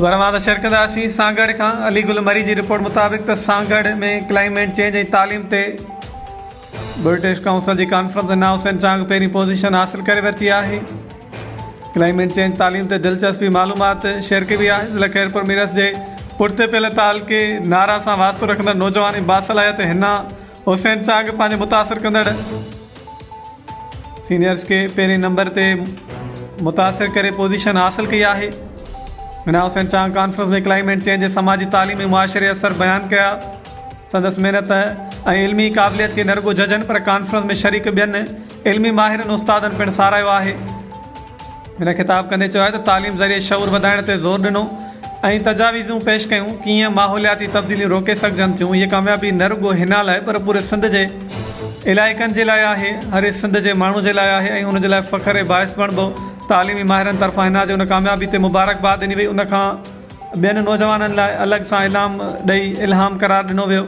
बरमाद शरकदासी सांगड़ खां अली गुल मरी जी रिपोर्ट मुताबिक़ त सांगड़ में क्लाइमेट चेंज ऐं तालीम ते ब्रिटिश काउंसिल जी कॉन्फ्रेंस में हुसैन चांग पहिरीं पोजीशन हासिल करे वरिती आहे। क्लाइमेट चेंज तालीम ते दिलचस्पी मालूमात शेयर कई आहे। ज़िला खैरपुर मीरस जे पुठिते पियल तालके नारा सां वास्तो रखंदड़ नौजवान बासलाहियत हिना हुसैन चांग पंहिंजे मुतासिर कंदड़ सीनियर्स के पहिरें नंबर ते मुतासिर करे पोजीशन हासिल कई आहे। हिना हुसैन चांग कॉन्फ्रेंस में क्लाइमेट चेंज जे समाजी तालीमी मुआशरे असर बयान कया। संदसि महिनत ऐं इल्मी क़ाबिलियत के न रुगो जजनि पर कॉन्फ्रेंस में शरीक ॿियनि इल्मी माहिरनि उस्तादनि पिणु साराहियो आहे। हिन ख़िताब कंदे चयो आहे त तालीम ज़रिए शऊर वधाइण ते ज़ोर ॾिनो ऐं तजावीज़ूं पेश कयूं कीअं माहौलियाती तब्दीलियूं रोके सघजनि थियूं। हीअ कामयाबी न रुगो हिन लाइ पर पूरे सिंध जे इलाइक़नि जे लाइ आहे, हर सिंध जे माण्हू जे लाइ आहे ऐं हुन जे लाइ फ़ख्र बाहिस बणिबो। तालीमी माहिरनि तरफ़ां हिन जे उन कामयाबी ते मुबारकबाद ॾिनी वई। उनखां ॿियनि नौजवाननि लाइ अलॻि सां इल्हाम ॾेई इल्हाम करार ॾिनो वियो।